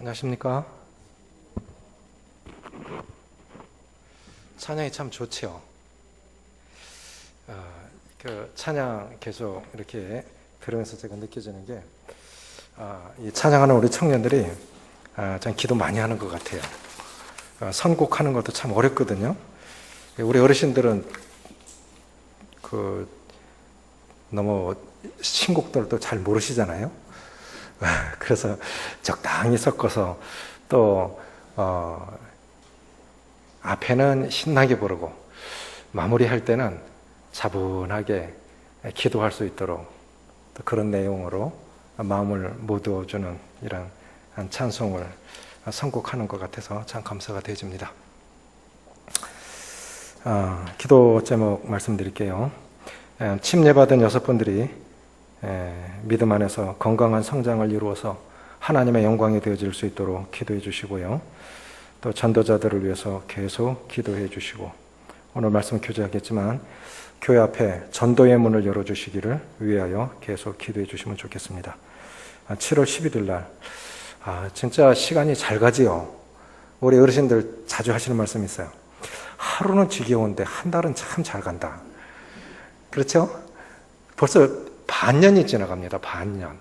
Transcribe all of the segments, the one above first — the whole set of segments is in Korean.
안녕하십니까? 찬양이 참 좋지요. 그 찬양 계속 이렇게 들으면서 제가 느껴지는 게, 이 찬양하는 우리 청년들이 참 기도 많이 하는 것 같아요. 선곡하는 것도 참 어렵거든요. 우리 어르신들은 너무 신곡들도 잘 모르시잖아요. 그래서 적당히 섞어서 또 앞에는 신나게 부르고 마무리할 때는 차분하게 기도할 수 있도록 또 그런 내용으로 마음을 모두어주는 이런 찬송을 선곡하는 것 같아서 참 감사가 되집니다. 기도 제목 말씀드릴게요. 침례받은 6분들이 믿음 안에서 건강한 성장을 이루어서 하나님의 영광이 되어질 수 있도록 기도해 주시고요. 또 전도자들을 위해서 계속 기도해 주시고, 오늘 말씀 교제하겠지만 교회 앞에 전도의 문을 열어주시기를 위하여 계속 기도해 주시면 좋겠습니다. 7월 11일 날 진짜 시간이 잘 가지요. 우리 어르신들 자주 하시는 말씀이 있어요. 하루는 지겨운데 한 달은 참 잘 간다. 그렇죠? 벌써 반년이 지나갑니다. 반년.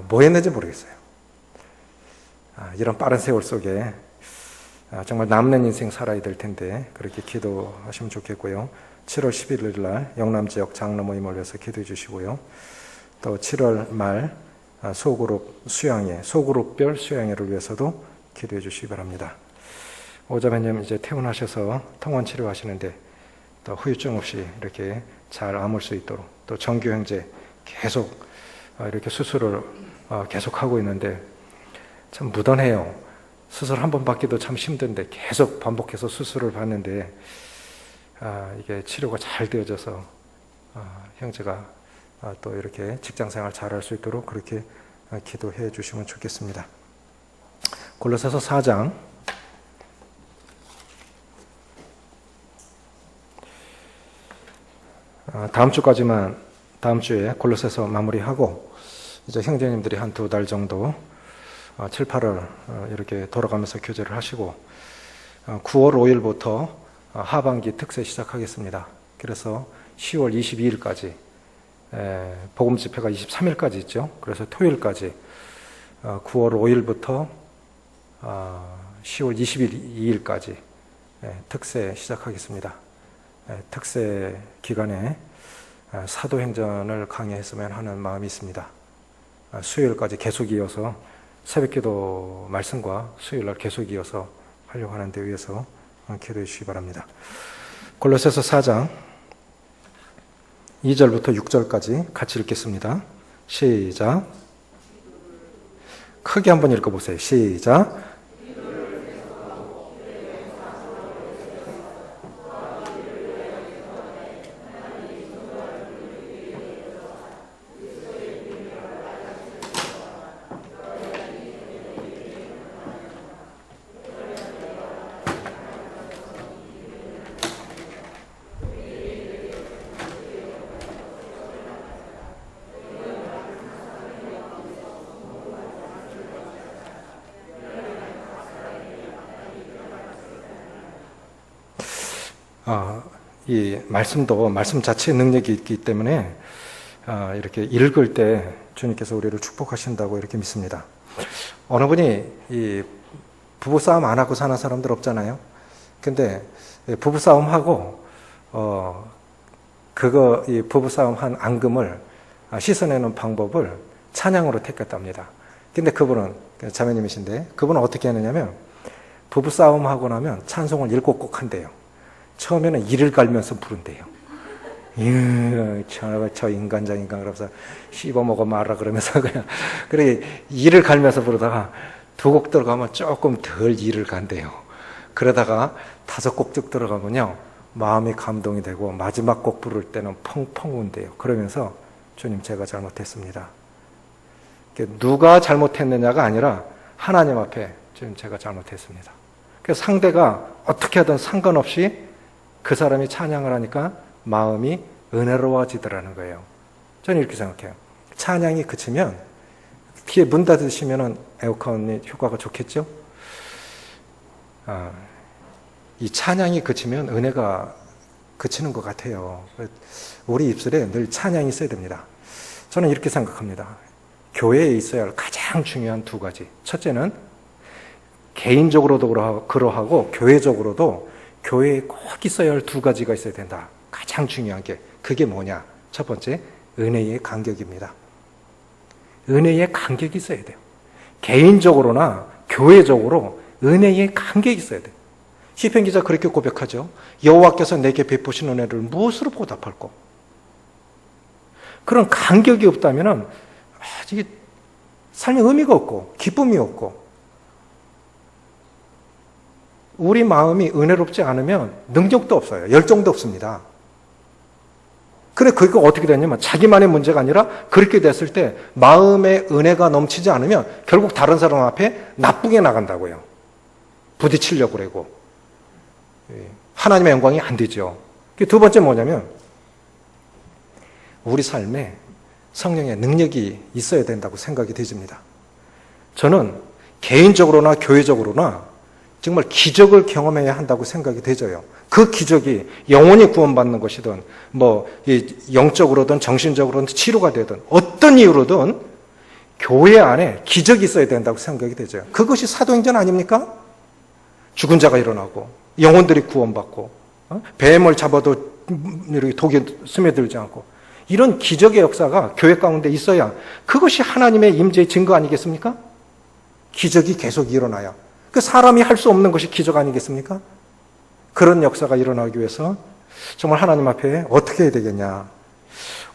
뭐 했는지 모르겠어요. 이런 빠른 세월 속에 정말 남는 인생 살아야 될 텐데 그렇게 기도하시면 좋겠고요. 7월 11일 날 영남지역 장로 모임을 위해서 기도해 주시고요. 또 7월 말 소그룹별 수양회를 위해서도 기도해 주시기 바랍니다. 오자매님 이제 퇴원하셔서 통원 치료하시는데 또 후유증 없이 이렇게 잘 아물 수 있도록, 또 정규 형제 계속 이렇게 수술을 계속 하고 있는데 참 무던해요. 수술 한 번 받기도 참 힘든데 계속 반복해서 수술을 받는데 이게 치료가 잘 되어져서 형제가 또 이렇게 직장생활 잘할 수 있도록 그렇게 기도해 주시면 좋겠습니다. 골로새서 4장 다음 주에 골로새서 마무리하고 이제 형제님들이 한 2달 정도 7, 8월 이렇게 돌아가면서 교제를 하시고 9월 5일부터 하반기 특세 시작하겠습니다. 그래서 10월 22일까지 복음 집회가 23일까지 있죠. 그래서 토요일까지 9월 5일부터 10월 22일까지 특세 시작하겠습니다. 특세 기간에 사도행전을 강의했으면 하는 마음이 있습니다. 수요일까지 계속 이어서 새벽기도 말씀과 수요일날 계속 이어서 하려고 하는 데 위해서 기도해 주시기 바랍니다. 골로새서 4장 2절부터 6절까지 같이 읽겠습니다. 시작. 크게 한번 읽어보세요. 시작. 이 말씀도 말씀 자체의 능력이 있기 때문에 이렇게 읽을 때 주님께서 우리를 축복하신다고 이렇게 믿습니다. 어느 분이 이 부부싸움 안 하고 사는 사람들 없잖아요. 근데 부부싸움하고 이 부부싸움 한 앙금을 씻어내는 방법을 찬양으로 택했답니다. 근데 그분은 자매님이신데 그분은 어떻게 하느냐면 부부싸움하고 나면 찬송을 7곡 한대요. 처음에는 이를 갈면서 부른대요. 저 인간장인가 그러면서 씹어먹어 말아 그러면서 그냥 그렇게 이를 갈면서 부르다가 2곡 들어가면 조금 덜 이를 간대요. 그러다가 5곡 쭉 들어가면요 마음이 감동이 되고 마지막 곡 부를 때는 펑펑 운대요. 그러면서 주님 제가 잘못했습니다. 누가 잘못했느냐가 아니라 하나님 앞에 주님 제가 잘못했습니다. 그래서 상대가 어떻게 하든 상관없이 그 사람이 찬양을 하니까 마음이 은혜로워지더라는 거예요. 저는 이렇게 생각해요. 찬양이 그치면 특히 문 닫으시면 에어컨이 효과가 좋겠죠? 이 찬양이 그치면 은혜가 그치는 것 같아요. 우리 입술에 늘 찬양이 있어야 됩니다. 저는 이렇게 생각합니다. 교회에 있어야 할 가장 중요한 두 가지. 첫째는 개인적으로도 그러하고 교회적으로도 교회에 꼭 있어야 할 두 가지가 있어야 된다. 가장 중요한 게 그게 뭐냐? 첫 번째, 은혜의 간격입니다. 은혜의 간격이 있어야 돼요. 개인적으로나 교회적으로 은혜의 간격이 있어야 돼요. 시편 기자 그렇게 고백하죠. 여호와께서 내게 베푸신 은혜를 무엇으로 보답할꼬? 그런 간격이 없다면 이게 삶에 의미가 없고 기쁨이 없고 우리 마음이 은혜롭지 않으면 능력도 없어요. 열정도 없습니다. 그래 그게 어떻게 되냐면 자기만의 문제가 아니라 그렇게 됐을 때 마음에 은혜가 넘치지 않으면 결국 다른 사람 앞에 나쁘게 나간다고요. 부딪히려고 그러고 하나님의 영광이 안 되죠. 두 번째 뭐냐면 우리 삶에 성령의 능력이 있어야 된다고 생각이 되집니다. 저는 개인적으로나 교회적으로나 정말 기적을 경험해야 한다고 생각이 되져요. 그 기적이 영혼이 구원받는 것이든 영적으로든 정신적으로든 치료가 되든 어떤 이유로든 교회 안에 기적이 있어야 된다고 생각이 되죠. 그것이 사도행전 아닙니까? 죽은 자가 일어나고 영혼들이 구원받고 뱀을 잡아도 이렇게 독에 스며들지 않고 이런 기적의 역사가 교회 가운데 있어야 그것이 하나님의 임재의 증거 아니겠습니까? 기적이 계속 일어나야 그 사람이 할 수 없는 것이 기적 아니겠습니까? 그런 역사가 일어나기 위해서 정말 하나님 앞에 어떻게 해야 되겠냐.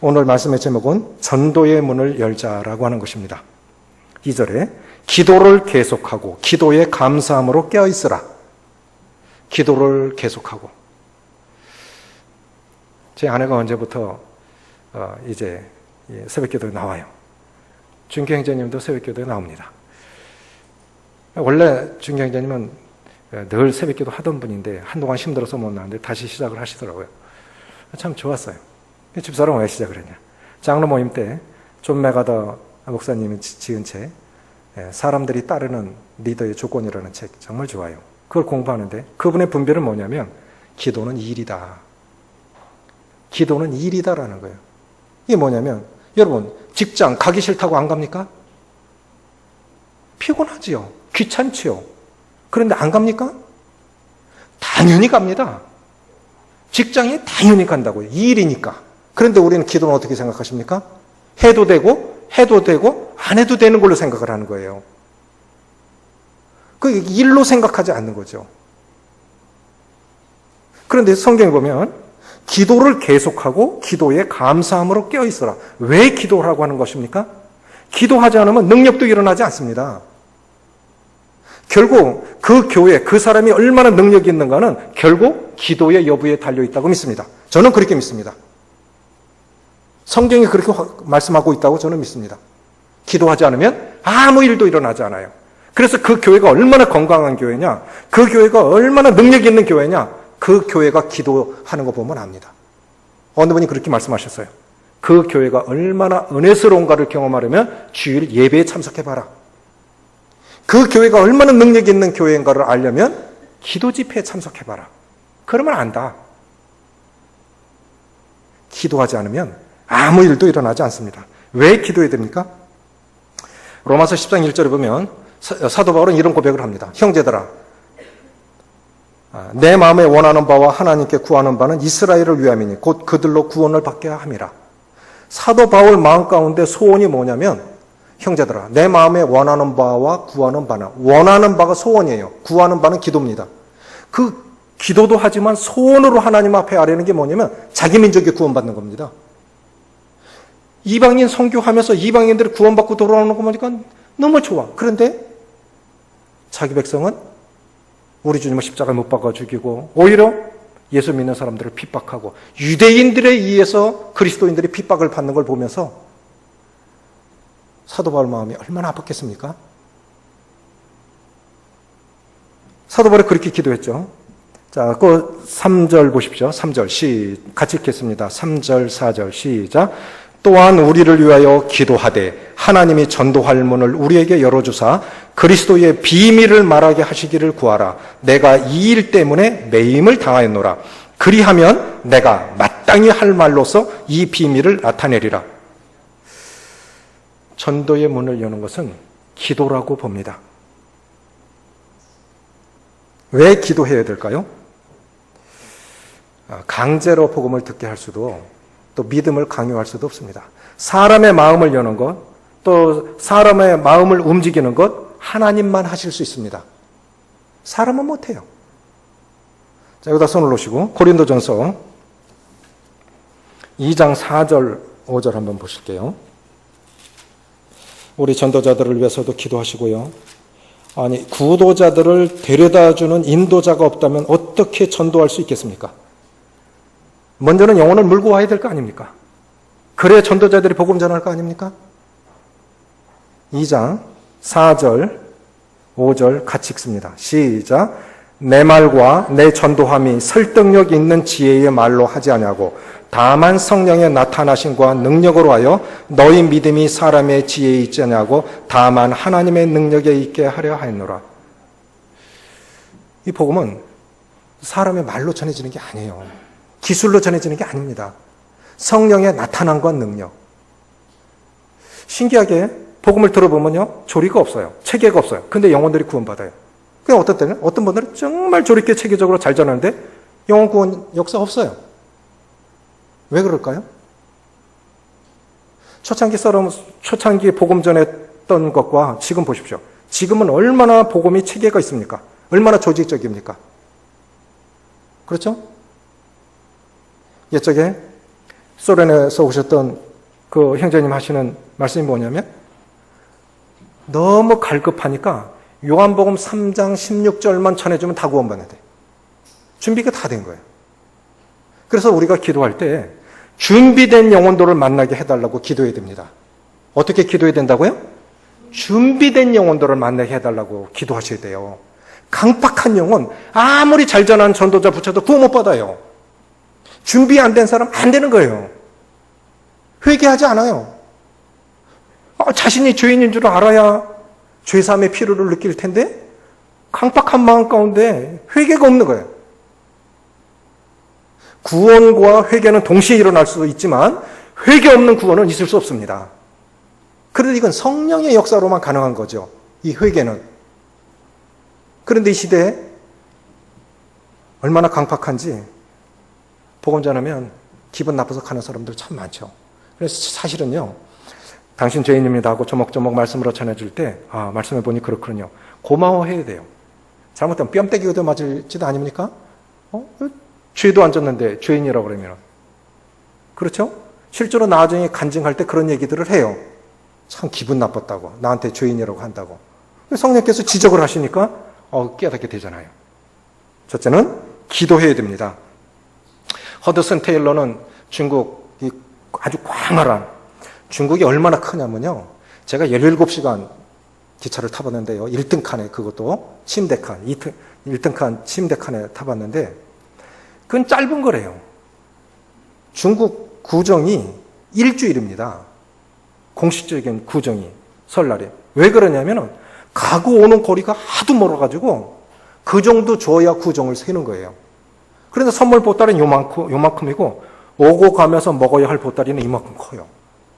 오늘 말씀의 제목은 전도의 문을 열자라고 하는 것입니다. 2절에 기도를 계속하고 기도에 감사함으로 깨어있으라. 기도를 계속하고. 제 아내가 언제부터 이제 새벽기도에 나와요. 준규 형제님도 새벽기도에 나옵니다. 원래 준규 형제님은 늘 새벽기도 하던 분인데 한동안 힘들어서 못 나왔는데 다시 시작을 하시더라고요. 참 좋았어요. 집사람 왜 시작을 했냐. 장로 모임 때 존 메가더 목사님이 지은 책 사람들이 따르는 리더의 조건이라는 책 정말 좋아요. 그걸 공부하는데 그분의 분별은 뭐냐면 기도는 일이다. 기도는 일이다라는 거예요. 이게 뭐냐면 여러분 직장 가기 싫다고 안 갑니까? 피곤하지요. 귀찮지요. 그런데 안 갑니까? 당연히 갑니다. 직장에 당연히 간다고요. 일이니까. 그런데 우리는 기도는 어떻게 생각하십니까? 해도 되고 안 해도 되는 걸로 생각을 하는 거예요. 그 일로 생각하지 않는 거죠. 그런데 성경에 보면 기도를 계속하고 기도에 감사함으로 깨어있어라. 왜 기도하라고 하는 것입니까? 기도하지 않으면 능력도 일어나지 않습니다. 결국 그 교회, 그 사람이 얼마나 능력이 있는가는 결국 기도의 여부에 달려있다고 믿습니다. 저는 그렇게 믿습니다. 성경이 그렇게 말씀하고 있다고 저는 믿습니다. 기도하지 않으면 아무 일도 일어나지 않아요. 그래서 그 교회가 얼마나 건강한 교회냐, 그 교회가 얼마나 능력이 있는 교회냐, 그 교회가 기도하는 거 보면 압니다. 어느 분이 그렇게 말씀하셨어요. 그 교회가 얼마나 은혜스러운가를 경험하려면 주일 예배에 참석해봐라. 그 교회가 얼마나 능력이 있는 교회인가를 알려면 기도 집회에 참석해봐라. 그러면 안다. 기도하지 않으면 아무 일도 일어나지 않습니다. 왜 기도해야 됩니까? 로마서 10장 1절에 보면 사도 바울은 이런 고백을 합니다. 형제들아, 내 마음에 원하는 바와 하나님께 구하는 바는 이스라엘을 위함이니 곧 그들로 구원을 받게 함이라. 사도 바울 마음 가운데 소원이 뭐냐면 형제들아, 내 마음에 원하는 바와 구하는 바는, 원하는 바가 소원이에요. 구하는 바는 기도입니다. 그 기도도 하지만 소원으로 하나님 앞에 아뢰는 게 뭐냐면 자기 민족이 구원받는 겁니다. 이방인 선교하면서 이방인들이 구원받고 돌아오는 거 보니까 너무 좋아. 그런데 자기 백성은 우리 주님을 십자가에 못 박아 죽이고 오히려 예수 믿는 사람들을 핍박하고 유대인들에 의해서 그리스도인들이 핍박을 받는 걸 보면서 사도 바울 마음이 얼마나 아팠겠습니까? 사도 바울이 그렇게 기도했죠. 자, 그 3절 보십시오. 3절 같이 읽겠습니다. 3절, 4절 시작. 또한 우리를 위하여 기도하되 하나님이 전도할 문을 우리에게 열어주사 그리스도의 비밀을 말하게 하시기를 구하라. 내가 이 일 때문에 매임을 당하였노라. 그리하면 내가 마땅히 할 말로서 이 비밀을 나타내리라. 전도의 문을 여는 것은 기도라고 봅니다. 왜 기도해야 될까요? 강제로 복음을 듣게 할 수도, 또 믿음을 강요할 수도 없습니다. 사람의 마음을 여는 것, 또 사람의 마음을 움직이는 것 하나님만 하실 수 있습니다. 사람은 못해요. 자, 여기다 손을 놓으시고 고린도전서 2장 4절 5절 한번 보실게요. 우리 전도자들을 위해서도 기도하시고요. 아니, 구도자들을 데려다주는 인도자가 없다면 어떻게 전도할 수 있겠습니까? 먼저는 영혼을 물고 와야 될 거 아닙니까? 그래야 전도자들이 복음 전할 거 아닙니까? 2장 4절 5절 같이 읽습니다. 시작. 내 말과 내 전도함이 설득력 있는 지혜의 말로 하지 아니하고 다만 성령의 나타나심과 능력으로 하여 너희 믿음이 사람의 지혜에 있지 아니하고 다만 하나님의 능력에 있게 하려 하였노라. 이 복음은 사람의 말로 전해지는 게 아니에요. 기술로 전해지는 게 아닙니다. 성령의 나타남과 능력. 신기하게 복음을 들어보면요, 조리가 없어요. 체계가 없어요. 근데 영혼들이 구원받아요. 그냥 어떤 때는 어떤 분들은 정말 조리게 체계적으로 잘 전하는데 영혼 구원 역사 없어요. 왜 그럴까요? 초창기 복음 전했던 것과 지금 보십시오. 지금은 얼마나 복음이 체계가 있습니까? 얼마나 조직적입니까? 그렇죠? 옛적에 소련에서 오셨던 그 형제님 하시는 말씀이 뭐냐면 너무 갈급하니까 요한복음 3장 16절만 전해주면 다 구원받는다. 준비가 다 된 거예요. 그래서 우리가 기도할 때 준비된 영혼들을 만나게 해달라고 기도해야 됩니다. 어떻게 기도해야 된다고요? 준비된 영혼들을 만나게 해달라고 기도하셔야 돼요. 강팍한 영혼, 아무리 잘 전하는 전도자 붙여도 구원 못 받아요. 준비 안 된 사람 안 되는 거예요. 회개하지 않아요. 자신이 죄인인 줄 알아야 죄사함의 필요를 느낄 텐데 강팍한 마음 가운데 회개가 없는 거예요. 구원과 회개는 동시에 일어날 수도 있지만 회개 없는 구원은 있을 수 없습니다. 그런데 이건 성령의 역사로만 가능한 거죠. 이 회개는. 그런데 이 시대에 얼마나 강팍한지 복음 전하면 기분 나빠서 가는 사람들 참 많죠. 그래서 사실은요, 당신 죄인입니다 하고 조목조목 말씀으로 전해줄 때, 말씀해 보니 그렇군요. 고마워해야 돼요. 잘못하면 뺨때기 얻어맞을지도 아닙니까? 죄도 안 졌는데 죄인이라고 그러면. 그렇죠? 실제로 나중에 간증할 때 그런 얘기들을 해요. 참 기분 나빴다고. 나한테 죄인이라고 한다고. 성령께서 지적을 하시니까 깨닫게 되잖아요. 첫째는 기도해야 됩니다. 허드슨 테일러는 중국 아주 광활한, 중국이 얼마나 크냐면요, 제가 17시간 기차를 타봤는데요, 1등 칸에, 그것도 침대칸, 1등 칸 침대칸에 타봤는데 그건 짧은 거래요. 중국 구정이 일주일입니다. 공식적인 구정이, 설날이. 왜 그러냐면은 가고 오는 거리가 하도 멀어가지고 그 정도 줘야 구정을 세는 거예요. 그런데 선물 보따리는 요만큼이고 오고 가면서 먹어야 할 보따리는 이만큼 커요.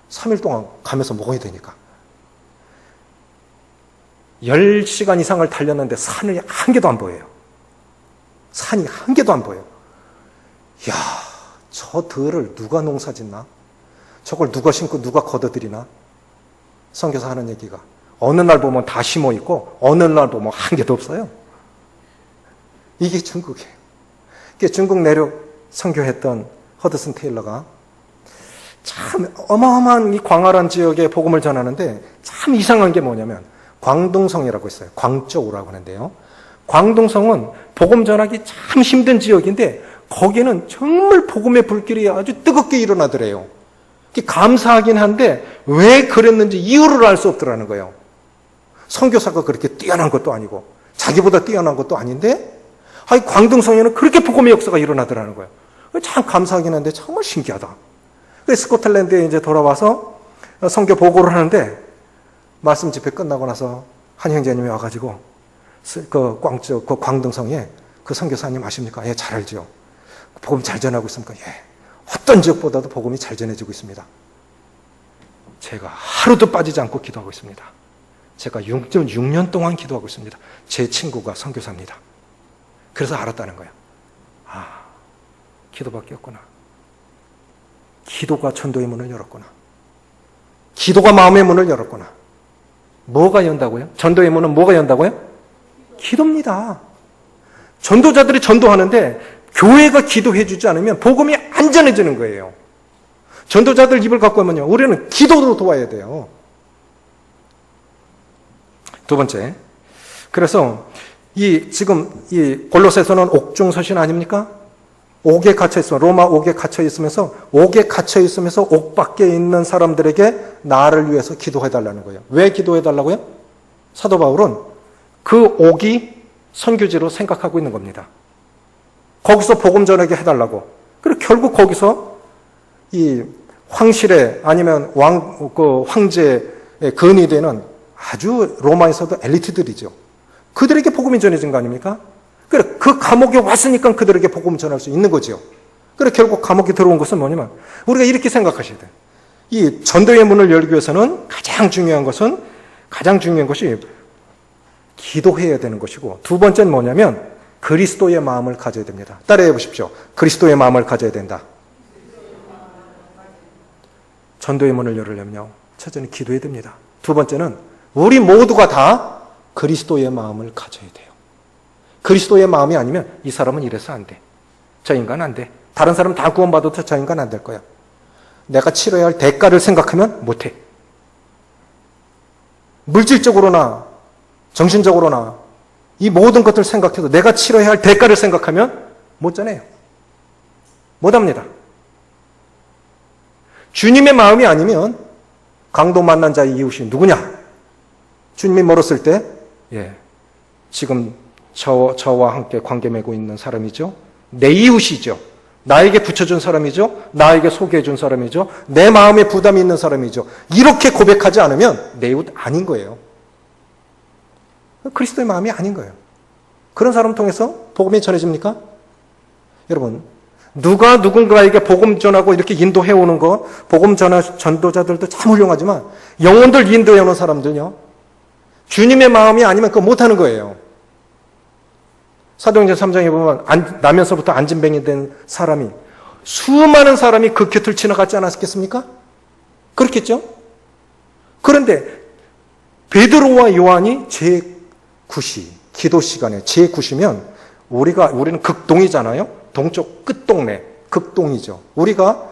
3일 동안 가면서 먹어야 되니까. 10시간 이상을 달렸는데 산이 한 개도 안 보여요. 산이 한 개도 안 보여요. 이야, 저 들을 누가 농사 짓나? 저걸 누가 심고 누가 걷어들이나? 선교사 하는 얘기가. 어느 날 보면 다 심어 있고 어느 날 보면 한 개도 없어요. 이게 중국이에요. 중국 내륙 선교했던 허드슨 테일러가 참 어마어마한 이 광활한 지역에 복음을 전하는데 참 이상한 게 뭐냐면 광둥성이라고 있어요. 광저우라고 하는데요. 광둥성은 복음 전하기 참 힘든 지역인데 거기는 정말 복음의 불길이 아주 뜨겁게 일어나더래요. 감사하긴 한데 왜 그랬는지 이유를 알 수 없더라는 거예요. 선교사가 그렇게 뛰어난 것도 아니고 자기보다 뛰어난 것도 아닌데 광둥성에는 그렇게 복음의 역사가 일어나더라는 거예요. 참 감사하긴 한데 정말 신기하다. 스코틀랜드에 이제 돌아와서 선교 보고를 하는데 말씀 집회 끝나고 나서 한 형제님이 와가지고 그 광등성에 그 선교사님 아십니까? 예, 잘 알죠. 복음 잘 전하고 있습니까? 예. 어떤 지역보다도 복음이 잘 전해지고 있습니다. 제가 하루도 빠지지 않고 기도하고 있습니다. 제가 6년 동안 기도하고 있습니다. 제 친구가 선교사입니다. 그래서 알았다는 거예요. 아, 기도밖에 없구나. 기도가 전도의 문을 열었구나. 기도가 마음의 문을 열었구나. 뭐가 연다고요? 전도의 문은 뭐가 연다고요? 기도입니다. 전도자들이 전도하는데 교회가 기도해 주지 않으면 복음이 안 전해지는 거예요. 전도자들 입을 갖고 하면요, 우리는 기도로 도와야 돼요. 두 번째, 그래서 지금 이 골로새서는 옥중서신 아닙니까? 옥에 갇혀 있어, 로마 옥에 갇혀 있으면서 옥 밖에 있는 사람들에게 나를 위해서 기도해 달라는 거예요. 왜 기도해 달라고요? 사도 바울은 그 옥이 선교지로 생각하고 있는 겁니다. 거기서 복음 전하게 해달라고. 그리고 결국 거기서 이 황실에 아니면 황제의 근이 되는 아주 로마에서도 엘리트들이죠. 그들에게 복음이 전해진 거 아닙니까? 그래, 그 감옥에 왔으니까 그들에게 복음 전할 수 있는 거죠. 그래, 결국 감옥에 들어온 것은 뭐냐면, 우리가 이렇게 생각하셔야 돼요. 이 전도의 문을 열기 위해서는 가장 중요한 것이 기도해야 되는 것이고, 두 번째는 뭐냐면, 그리스도의 마음을 가져야 됩니다. 따라해 보십시오. 그리스도의 마음을 가져야 된다. 전도의 문을 열으려면요, 첫째는 기도해야 됩니다. 두 번째는 우리 모두가 다 그리스도의 마음을 가져야 돼요. 그리스도의 마음이 아니면 이 사람은 이래서 안 돼. 저 인간 안 돼. 다른 사람 다 구원받아도 저 인간 안 될 거야. 내가 치러야 할 대가를 생각하면 못해. 물질적으로나 정신적으로나 이 모든 것들을 생각해서 내가 치러야 할 대가를 생각하면 못 전해요. 못합니다. 주님의 마음이 아니면 강도 만난 자의 이웃이 누구냐? 주님이 멀었을 때, 지금 저와 함께 관계 맺고 있는 사람이죠. 내 이웃이죠. 나에게 붙여준 사람이죠. 나에게 소개해준 사람이죠. 내 마음에 부담이 있는 사람이죠. 이렇게 고백하지 않으면 내 이웃 아닌 거예요. 그리스도의 마음이 아닌 거예요. 그런 사람 통해서 복음이 전해집니까? 여러분, 누가 누군가에게 복음 전하고 이렇게 인도해 오는 거, 복음 전도자들도 참 훌륭하지만 영혼들 인도해 오는 사람들요, 주님의 마음이 아니면 그거 못하는 거예요. 사도행전 3장에 보면 나면서부터 안진뱅이 된 사람이, 수많은 사람이 그 곁을 지나가지 않았겠습니까? 그렇겠죠? 그런데 베드로와 요한이 제9시, 기도 시간에 제9시면 우리는 극동이잖아요. 동쪽 끝동네, 극동이죠. 우리가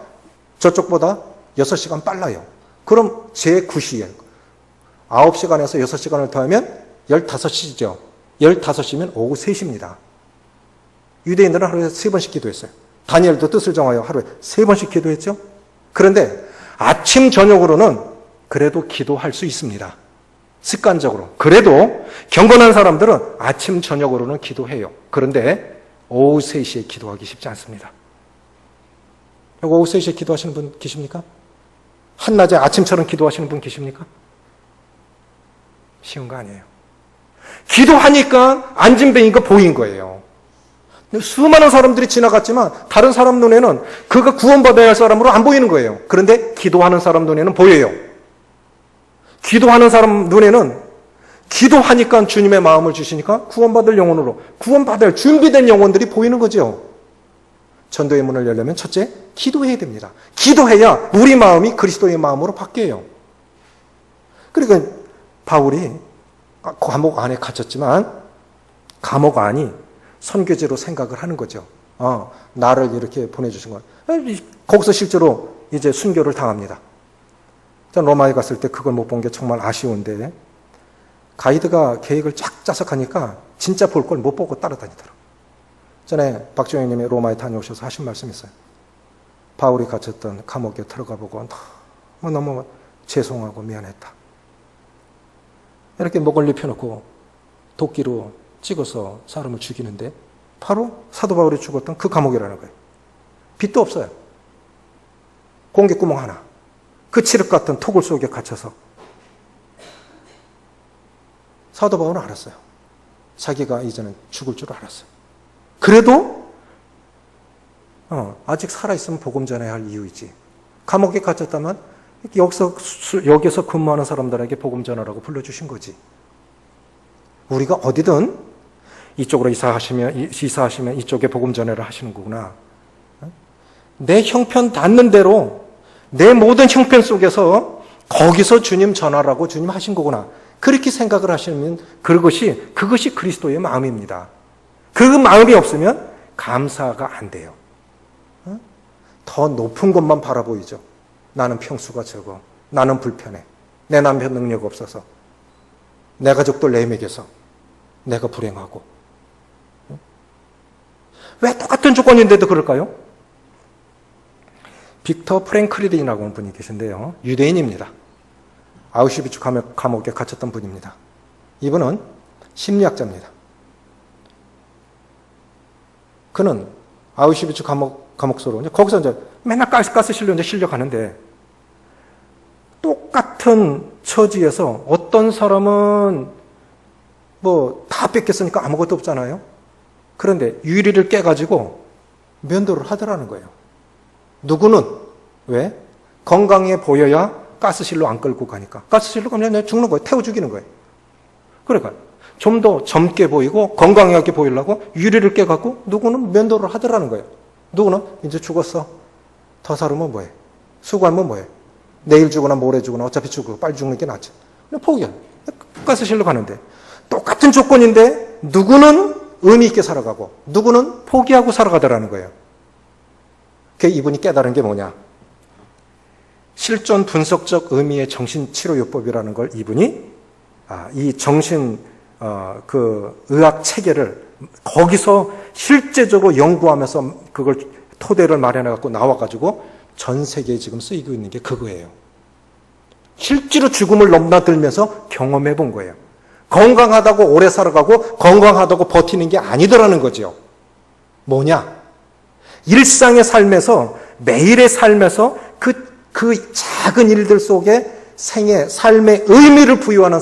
저쪽보다 6시간 빨라요. 그럼 제9시에 9시간에서 6시간을 더하면 15시죠. 15시면 오후 3시입니다. 유대인들은 하루에 3번씩 기도했어요. 다니엘도 뜻을 정하여 하루에 3번씩 기도했죠. 그런데 아침 저녁으로는 그래도 기도할 수 있습니다. 습관적으로. 그래도 경건한 사람들은 아침 저녁으로는 기도해요. 그런데 오후 3시에 기도하기 쉽지 않습니다. 오후 3시에 기도하시는 분 계십니까? 한낮에 아침처럼 기도하시는 분 계십니까? 쉬운 거 아니에요. 기도하니까 안진뱅이가 보인 거예요. 수많은 사람들이 지나갔지만 다른 사람 눈에는 그가 구원받아야 할 사람으로 안 보이는 거예요. 그런데 기도하는 사람 눈에는 보여요. 기도하는 사람 눈에는 기도하니까 주님의 마음을 주시니까 구원받을 영혼으로, 구원받을 준비된 영혼들이 보이는 거죠. 전도의 문을 열려면 첫째, 기도해야 됩니다. 기도해야 우리 마음이 그리스도의 마음으로 바뀌어요. 그러니까 바울이 감옥 안에 갇혔지만 감옥 안이 선교지로 생각을 하는 거죠. 나를 이렇게 보내주신 거. 거기서 실제로 이제 순교를 당합니다. 전 로마에 갔을 때 그걸 못 본 게 정말 아쉬운데, 가이드가 계획을 쫙 짜서 가니까 진짜 볼 걸 못 보고 따라다니더라고요. 전에 박정희 님이 로마에 다녀오셔서 하신 말씀이 있어요. 바울이 갇혔던 감옥에 들어가 보고 너무 죄송하고 미안했다. 이렇게 목을 입혀놓고 도끼로 찍어서 사람을 죽이는데 바로 사도 바울이 죽었던 그 감옥이라는 거예요. 빛도 없어요. 공기구멍 하나. 그 칠흑 같은 토굴 속에 갇혀서 사도 바울은 알았어요. 자기가 이제는 죽을 줄 알았어요. 그래도 아직 살아있으면 복음 전해야 할 이유이지. 감옥에 갇혔다면 여기서 근무하는 사람들에게 복음 전하라고 불러주신 거지. 우리가 어디든 이쪽으로 이사하시면 이쪽에 복음 전해라 하시는 거구나. 내 형편 닿는 대로 내 모든 형편 속에서 거기서 주님 전하라고 주님 하신 거구나. 그렇게 생각을 하시면 그것이 그리스도의 마음입니다. 그 마음이 없으면 감사가 안 돼요. 더 높은 것만 바라보이죠. 나는 평수가 적어. 나는 불편해. 내 남편 능력 없어서. 내 가족들 내맥에서. 내가 불행하고. 왜 똑같은 조건인데도 그럴까요? 빅터 프랭클린이라고 하는 분이 계신데요. 유대인입니다. 아우슈비츠 감옥에 갇혔던 분입니다. 이분은 심리학자입니다. 그는 아우슈비츠 감옥소로 거기서 이제 맨날 가스실로 이제 실려가는데 똑같은 처지에서 어떤 사람은 다 뺏겼으니까 아무것도 없잖아요. 그런데 유리를 깨가지고 면도를 하더라는 거예요. 누구는 왜? 건강해 보여야 가스실로 안 끌고 가니까. 가스실로 가면 그냥 죽는 거예요. 태워 죽이는 거예요. 그러니까 좀 더 젊게 보이고 건강하게 보이려고 유리를 깨갖고 누구는 면도를 하더라는 거예요. 누구는 이제 죽었어. 더 살으면 뭐해? 수고하면 뭐해? 내일 죽거나 모레 죽거나 어차피 죽고 빨리 죽는 게 낫지. 그냥 포기해. 가스실로 가는데 똑같은 조건인데 누구는 의미 있게 살아가고 누구는 포기하고 살아가더라는 거예요. 이분이 깨달은 게 뭐냐? 실존 분석적 의미의 정신치료요법이라는 걸 이분이 이 정신 의학 체계를 거기서 실제적으로 연구하면서 그걸 토대를 마련해 갖고 나와 가지고 전 세계에 지금 쓰이고 있는 게 그거예요. 실제로 죽음을 넘나들면서 경험해 본 거예요. 건강하다고 오래 살아가고 건강하다고 버티는 게 아니더라는 거죠. 뭐냐? 일상의 삶에서 매일의 삶에서 그 작은 일들 속에 삶의 의미를 부여하는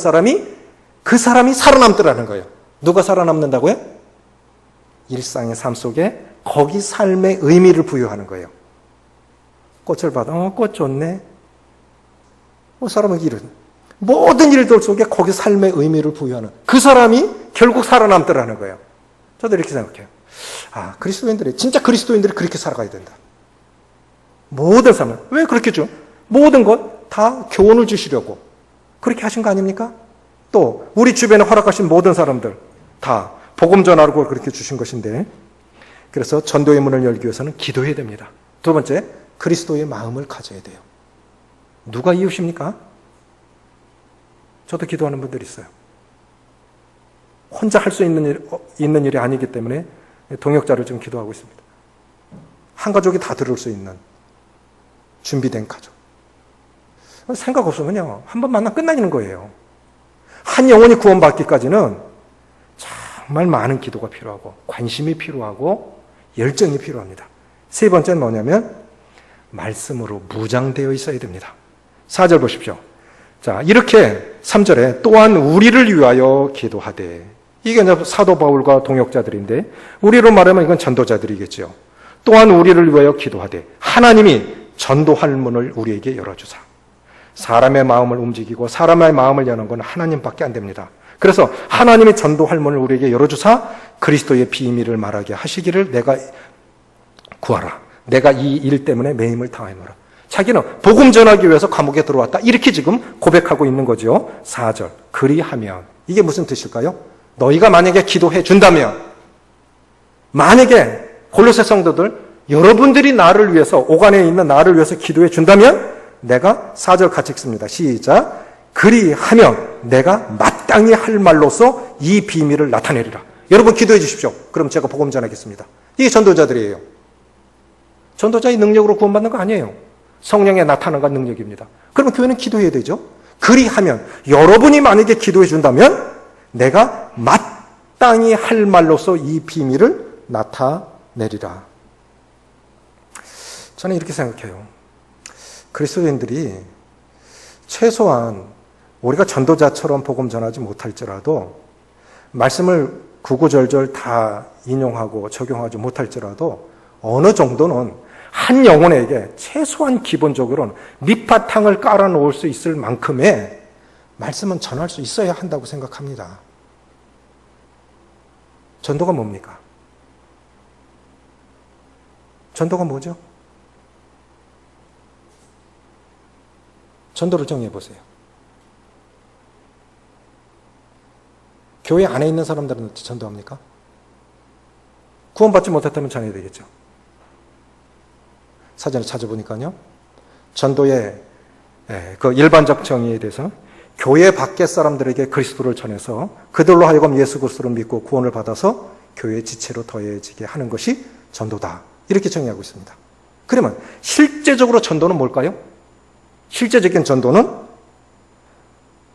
그 사람이 살아남더라는 거예요. 누가 살아남는다고요? 일상의 삶 속에 거기 삶의 의미를 부여하는 거예요. 꽃을 받아, 꽃 좋네. 사람은 모든 일들 속에 거기 삶의 의미를 부여하는 그 사람이 결국 살아남더라는 거예요. 저도 이렇게 생각해요. 진짜 그리스도인들이 그렇게 살아가야 된다. 모든 삶을. 왜 그렇게 줘? 모든 것 다 교훈을 주시려고 그렇게 하신 거 아닙니까? 또 우리 주변에 허락하신 모든 사람들 다 복음 전하라고 그렇게 주신 것인데, 그래서 전도의 문을 열기 위해서는 기도해야 됩니다. 두 번째, 그리스도의 마음을 가져야 돼요. 누가 이웃입니까? 저도 기도하는 분들이 있어요. 혼자 할 수 있는 일이 아니기 때문에 동역자를 지금 기도하고 있습니다. 한 가족이 다 들을 수 있는 준비된 가족. 생각 없으면요, 한 번 만나면 끝나는 거예요. 한 영혼이 구원받기까지는 정말 많은 기도가 필요하고 관심이 필요하고 열정이 필요합니다. 세 번째는 뭐냐면 말씀으로 무장되어 있어야 됩니다. 4절 보십시오. 자, 이렇게 3절에 또한 우리를 위하여 기도하되, 이게 이제 사도 바울과 동역자들인데 우리로 말하면 이건 전도자들이겠죠. 또한 우리를 위하여 기도하되 하나님이 전도할 문을 우리에게 열어주사. 사람의 마음을 움직이고 사람의 마음을 여는 건 하나님밖에 안 됩니다. 그래서 하나님이 전도할 문을 우리에게 열어주사 그리스도의 비밀을 말하게 하시기를 내가 구하라. 내가 이 일 때문에 매임을 당하노라. 자기는 복음 전하기 위해서 감옥에 들어왔다. 이렇게 지금 고백하고 있는 거죠. 4절. 그리하면, 이게 무슨 뜻일까요? 너희가 만약에 기도해 준다면, 만약에 골로새 성도들 여러분들이 나를 위해서, 오간에 있는 나를 위해서 기도해 준다면 내가 4절 같이 읽습니다. 시작. 그리하면 내가 마땅히 할 말로서 이 비밀을 나타내리라. 여러분 기도해 주십시오. 그럼 제가 복음 전하겠습니다. 이게 전도자들이에요. 전도자의 능력으로 구원받는 거 아니에요. 성령의 나타남과 능력입니다. 그러면 교회는 기도해야 되죠. 그리하면, 여러분이 만약에 기도해 준다면 내가 마땅히 할 말로서 이 비밀을 나타내리라. 저는 이렇게 생각해요. 그리스도인들이 최소한 우리가 전도자처럼 복음 전하지 못할지라도 말씀을 구구절절 다 인용하고 적용하지 못할지라도 어느 정도는 한 영혼에게 최소한 기본적으로는 밑바탕을 깔아놓을 수 있을 만큼의 말씀은 전할 수 있어야 한다고 생각합니다. 전도가 뭡니까? 전도가 뭐죠? 전도를 정리해 보세요. 교회 안에 있는 사람들은 어떻게 전도합니까? 구원받지 못했다면 전해야 되겠죠. 사전을 찾아보니까요. 전도의 그 일반적 정의에 대해서 교회 밖의 사람들에게 그리스도를 전해서 그들로 하여금 예수 그리스도를 믿고 구원을 받아서 교회 지체로 더해지게 하는 것이 전도다. 이렇게 정의하고 있습니다. 그러면 실제적으로 전도는 뭘까요? 실제적인 전도는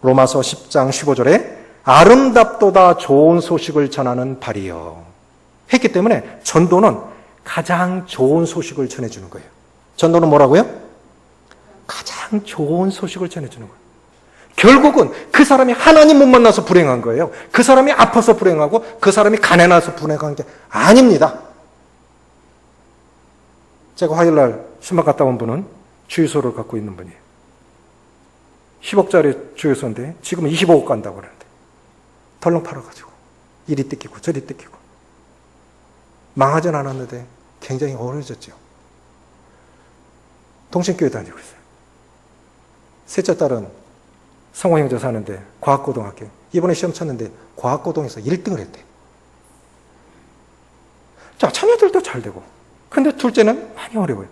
로마서 10장 15절에 아름답도다 좋은 소식을 전하는 발이요 했기 때문에 전도는 가장 좋은 소식을 전해주는 거예요. 전도는 뭐라고요? 가장 좋은 소식을 전해주는 거예요. 결국은 그 사람이 하나님 못 만나서 불행한 거예요. 그 사람이 아파서 불행하고 그 사람이 가난해서 불행한 게 아닙니다. 제가 화요일날 신방 갔다 온 분은 주유소를 갖고 있는 분이에요. 10억짜리 주유소인데 지금 25억 간다고 그러는데 덜렁 팔아가지고 이리 뜯기고 저리 뜯기고 망하진 않았는데 굉장히 어려워졌죠. 동신교회 다니고 있어요. 셋째 딸은 성호 형제 사는데 과학고등학교 이번에 시험 쳤는데 과학고등에서 1등을 했대. 자, 자녀들도 잘 되고 근데 둘째는 많이 어려워요.